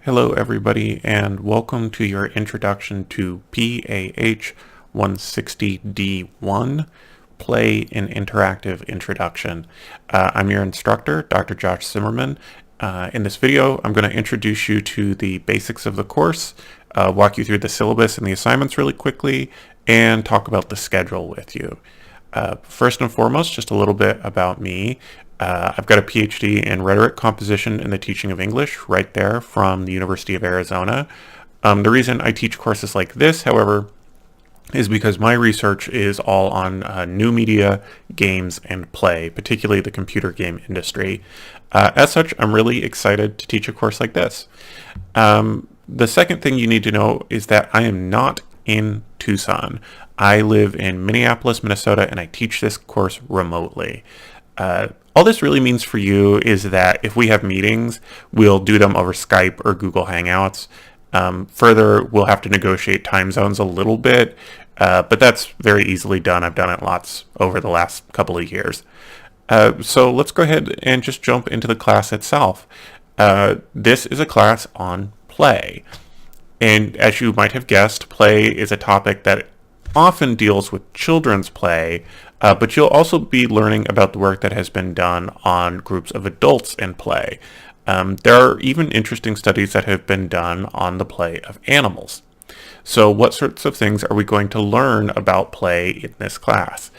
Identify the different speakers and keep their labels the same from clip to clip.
Speaker 1: Hello everybody and welcome to your introduction to PAH 160D1, Play an Interactive Introduction. I'm your instructor, Dr. Josh Zimmerman. In this video, I'm going to introduce you to the basics of the course, walk you through the syllabus and the assignments really quickly, and talk about the schedule with you. First and foremost, just a little bit about me. I've got a PhD in rhetoric, composition, and the teaching of English right there from the University of Arizona. The reason I teach courses like this, however, is because my research is all on new media, games, and play, particularly the computer game industry. As such, I'm really excited to teach a course like this. The second thing you need to know is that I am not in Tucson. I live in Minneapolis, Minnesota, and I teach this course remotely. All this really means for you is that if we have meetings, we'll do them over Skype or Google Hangouts. Further, we'll have to negotiate time zones a little bit, but that's very easily done. I've done it lots over the last couple of years. So let's go ahead and just jump into the class itself. This is a class on play. And as you might have guessed, play is a topic that often deals with children's play, but you'll also be learning about the work that has been done on groups of adults in play. There are even interesting studies that have been done on the play of animals. So what sorts of things are we going to learn about play in this class?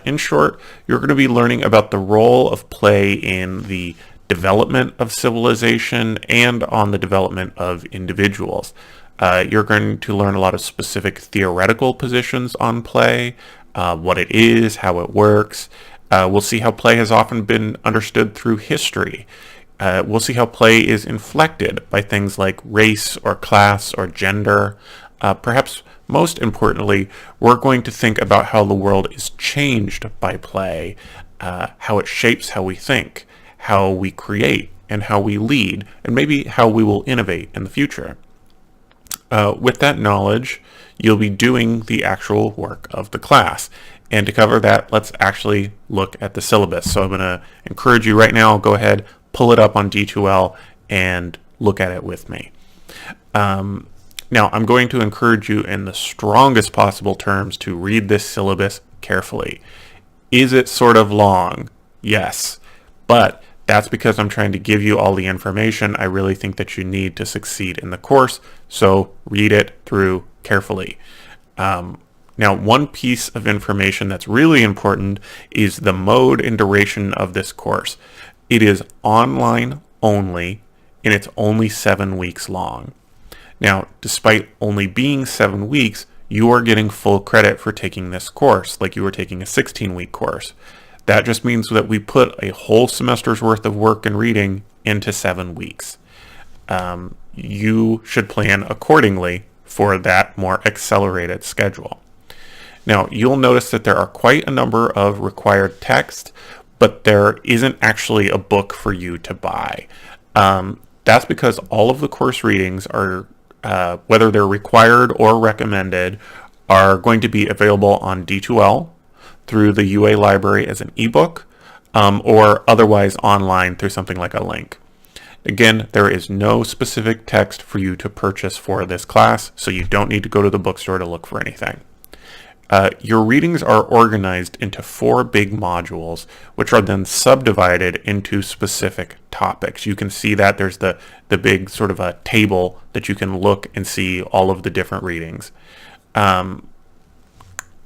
Speaker 1: In short, you're going to be learning about the role of play in the development of civilization and on the development of individuals. You're going to learn a lot of specific theoretical positions on play, what it is, how it works. We'll see how play has often been understood through history. We'll see how play is inflected by things like race or class or gender. Perhaps most importantly, we're going to think about how the world is changed by play, how it shapes how we think, how we create, and how we lead, and maybe how we will innovate in the future. With that knowledge, you'll be doing the actual work of the class. And to cover that, let's actually look at the syllabus. So I'm going to encourage you right now, go ahead, pull it up on D2L and look at it with me. Now, I'm going to encourage you in the strongest possible terms to read this syllabus carefully. Is it sort of long? Yes. But that's because I'm trying to give you all the information I really think that you need to succeed in the course, so read it through carefully. Now, one piece of information that's really important is the mode and duration of this course. It is online only, and it's only 7 weeks long. Now, despite only being 7 weeks, you are getting full credit for taking this course, like you were taking a 16-week course. That just means that we put a whole semester's worth of work and reading into 7 weeks. You should plan accordingly for that more accelerated schedule. Now, you'll notice that there are quite a number of required texts, but there isn't actually a book for you to buy. That's because all of the course readings are, whether they're required or recommended, are going to be available on D2L through the UA library as an ebook, or otherwise online through something like a link. Again, there is no specific text for you to purchase for this class, so you don't need to go to the bookstore to look for anything. Your readings are organized into 4 big modules, which are then subdivided into specific topics. You can see that there's the big sort of a table that you can look and see all of the different readings.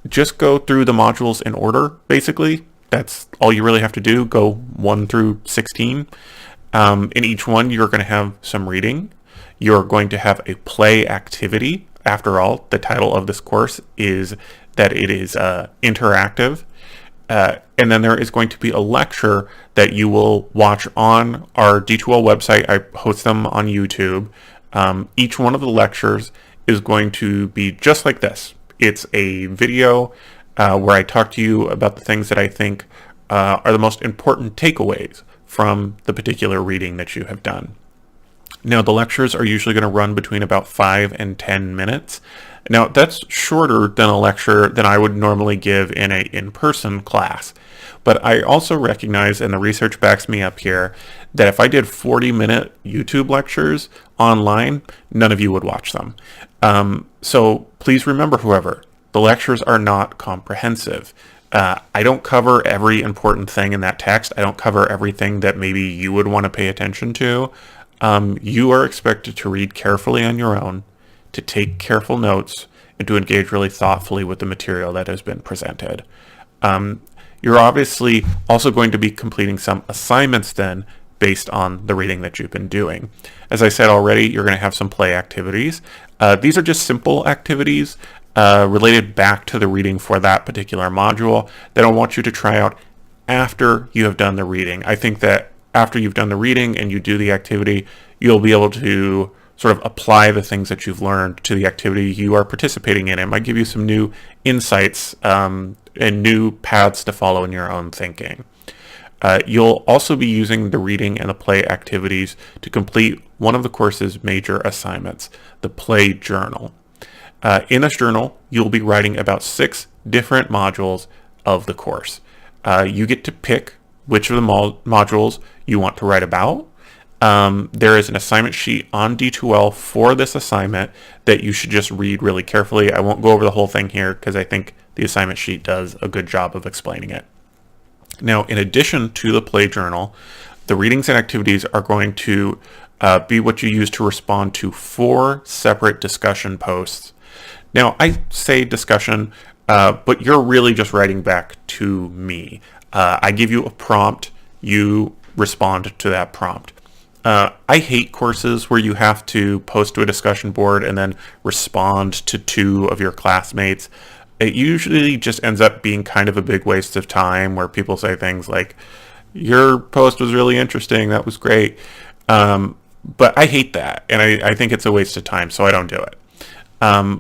Speaker 1: Just go through the modules in order, basically. That's all you really have to do. Go 1 through 16. In each one, you're going to have some reading. You're going to have a play activity. After all, the title of this course is that it is interactive. And then there is going to be a lecture that you will watch on our D2L website. I host them on YouTube. Each one of the lectures is going to be just like this. It's a video where I talk to you about the things that I think are the most important takeaways from the particular reading that you have done. Now, the lectures are usually going to run between about 5 and 10 minutes. Now, that's shorter than a lecture than I would normally give in an in-person class. But I also recognize, and the research backs me up here, that if I did 40-minute YouTube lectures online, none of you would watch them. So please remember, whoever, the lectures are not comprehensive. I don't cover every important thing in that text. I don't cover everything that maybe you would want to pay attention to. You are expected to read carefully on your own, to take careful notes, and to engage really thoughtfully with the material that has been presented. You're obviously also going to be completing some assignments then based on the reading that you've been doing. As I said already, you're going to have some play activities. These are just simple activities related back to the reading for that particular module that I want you to try out after you have done the reading. I think that after you've done the reading and you do the activity, you'll be able to sort of apply the things that you've learned to the activity you are participating in. It might give you some new insights and new paths to follow in your own thinking. You'll also be using the reading and the play activities to complete one of the course's major assignments, the play journal. In this journal, you'll be writing about 6 different modules of the course. You get to pick which of the modules you want to write about. There is an assignment sheet on D2L for this assignment that you should just read really carefully. I won't go over the whole thing here because I think the assignment sheet does a good job of explaining it. Now, in addition to the play journal, the readings and activities are going to be what you use to respond to 4 separate discussion posts. Now, I say discussion, but you're really just writing back to me. I give you a prompt, you respond to that prompt. I hate courses where you have to post to a discussion board and then respond to 2 of your classmates. It usually just ends up being kind of a big waste of time where people say things like, your post was really interesting, that was great. But I hate that, and I think it's a waste of time, so I don't do it.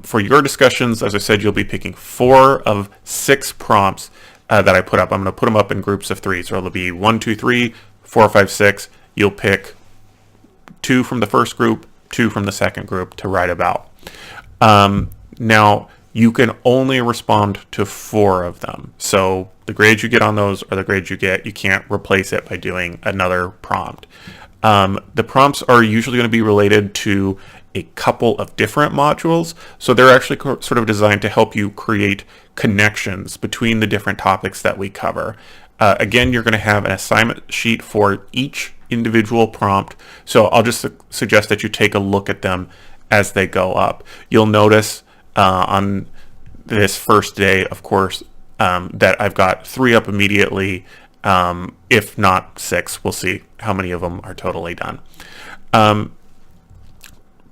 Speaker 1: For your discussions, as I said, you'll be picking 4 of 6 prompts that I put up. I'm going to put them up in groups of 3. So it'll be 1, 2, 3, 4, 5, 6. You'll pick 2 from the first group, 2 from the second group to write about. Now, you can only respond to 4 of them. So the grades you get on those are the grades you get. You can't replace it by doing another prompt. The prompts are usually going to be related to a couple of different modules. So they're actually sort of designed to help you create connections between the different topics that we cover. Again, you're going to have an assignment sheet for each individual prompt. So I'll just suggest that you take a look at them as they go up. You'll notice on this first day, of course, that I've got 3 up immediately, if not 6. We'll see how many of them are totally done.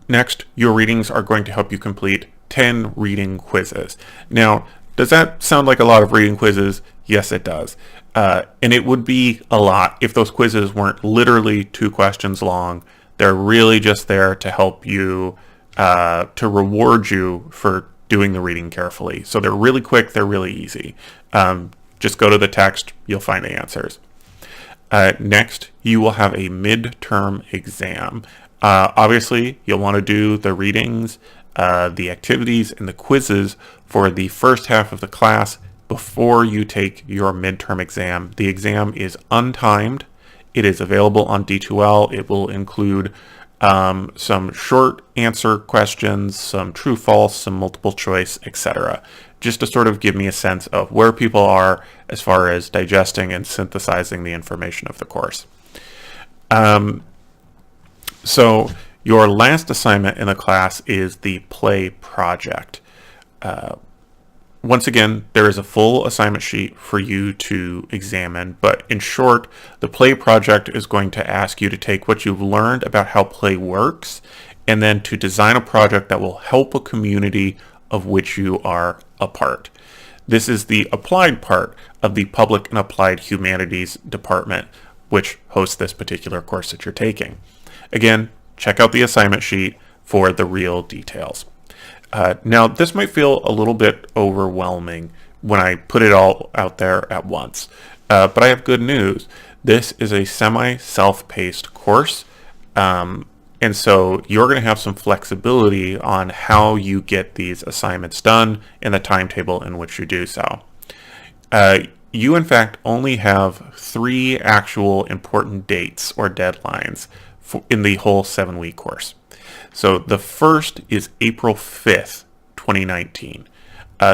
Speaker 1: Next, your readings are going to help you complete 10 reading quizzes. Now, does that sound like a lot of reading quizzes? Yes, it does. And it would be a lot if those quizzes weren't literally 2 questions long. They're really just there to help you, to reward you for doing the reading carefully. So they're really quick, they're really easy. Just go to the text, you'll find the answers. Next, you will have a midterm exam. Obviously, you'll want to do the readings, the activities, and the quizzes for the first half of the class before you take your midterm exam. The exam is untimed. It is available on D2L. It will include some short answer questions, some true, false, some multiple choice, etc. Just to sort of give me a sense of where people are as far as digesting and synthesizing the information of the course. So your last assignment in the class is the play project. Once again, there is a full assignment sheet for you to examine, but in short, the play project is going to ask you to take what you've learned about how play works and then to design a project that will help a community of which you are a part. This is the applied part of the Public and Applied Humanities Department, which hosts this particular course that you're taking. Again, check out the assignment sheet for the real details. Now, this might feel a little bit overwhelming when I put it all out there at once, but I have good news. This is a semi-self-paced course, and And so you're going to have some flexibility on how you get these assignments done and the timetable in which you do so. You, in fact, only have 3 actual important dates or deadlines in the whole 7-week course. So the first is April 5th, 2019.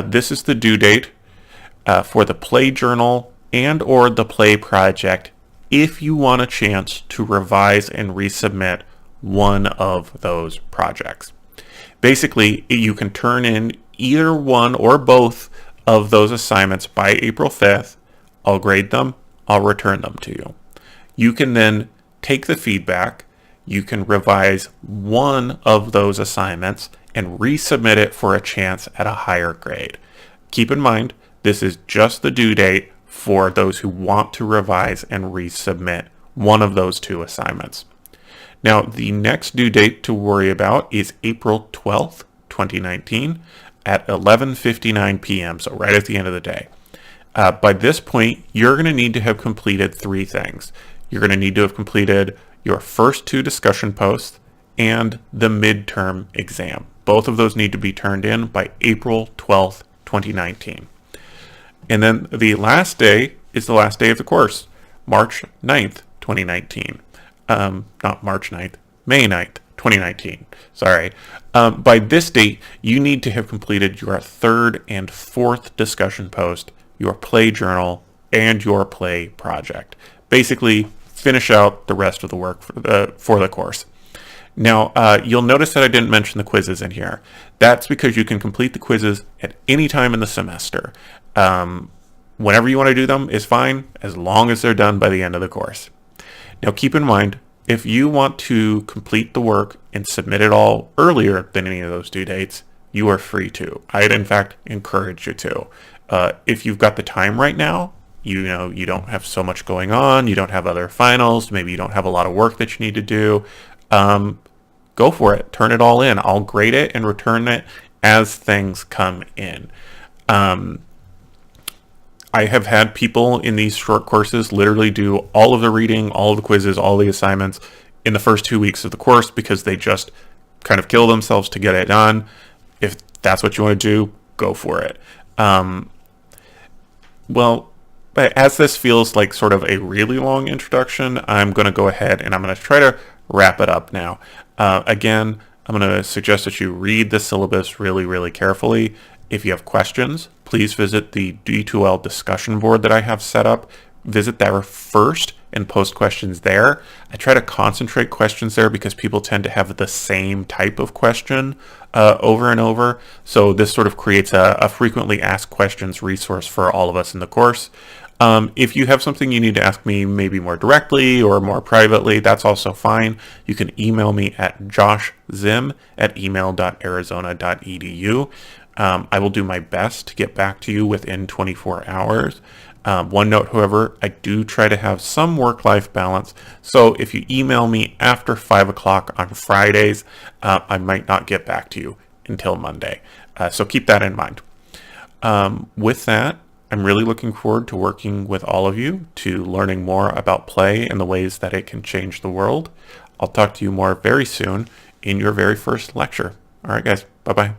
Speaker 1: This is the due date for the play journal and or the play project if you want a chance to revise and resubmit one of those projects. Basically, you can turn in either one or both of those assignments by April 5th. I'll grade them, I'll return them to you. You can then take the feedback, you can revise one of those assignments and resubmit it for a chance at a higher grade. Keep in mind, this is just the due date for those who want to revise and resubmit one of those 2 assignments. Now, the next due date to worry about is April 12th, 2019 at 11:59 p.m., so right at the end of the day. By this point, you're going to need to have completed 3 things. You're going to need to have completed your first 2 discussion posts and the midterm exam. Both of those need to be turned in by April 12th, 2019. And then the last day is the last day of the course, March 9th, 2019. Not March 9th, May 9th, 2019. Sorry. By this date, you need to have completed your 3rd and 4th discussion post, your play journal, and your play project. Basically, finish out the rest of the work for the course. Now, you'll notice that I didn't mention the quizzes in here. That's because you can complete the quizzes at any time in the semester. Whenever you want to do them is fine, as long as they're done by the end of the course. Now, keep in mind, if you want to complete the work and submit it all earlier than any of those due dates, you are free to. I'd, in fact, encourage you to. If you've got the time right now, you don't have so much going on, you don't have other finals, maybe you don't have a lot of work that you need to do, go for it. Turn it all in. I'll grade it and return it as things come in. I have had people in these short courses literally do all of the reading, all of the quizzes, all the assignments in the first 2 weeks of the course because they just kind of kill themselves to get it done. If that's what you want to do, go for it. Well, but as this feels like sort of a really long introduction, I'm going to go ahead and I'm going to try to wrap it up now. Again, I'm going to suggest that you read the syllabus really, really carefully. If you have questions, please visit the D2L discussion board that I have set up. Visit there first and post questions there. I try to concentrate questions there because people tend to have the same type of question over and over. So this sort of creates a frequently asked questions resource for all of us in the course. If you have something you need to ask me maybe more directly or more privately, that's also fine. You can email me at joshzim@email.arizona.edu. I will do my best to get back to you within 24 hours. One note, however, I do try to have some work-life balance. So if you email me after 5 o'clock on Fridays, I might not get back to you until Monday. So keep that in mind. With that, I'm really looking forward to working with all of you to learning more about play and the ways that it can change the world. I'll talk to you more very soon in your very first lecture. All right, guys. Bye-bye.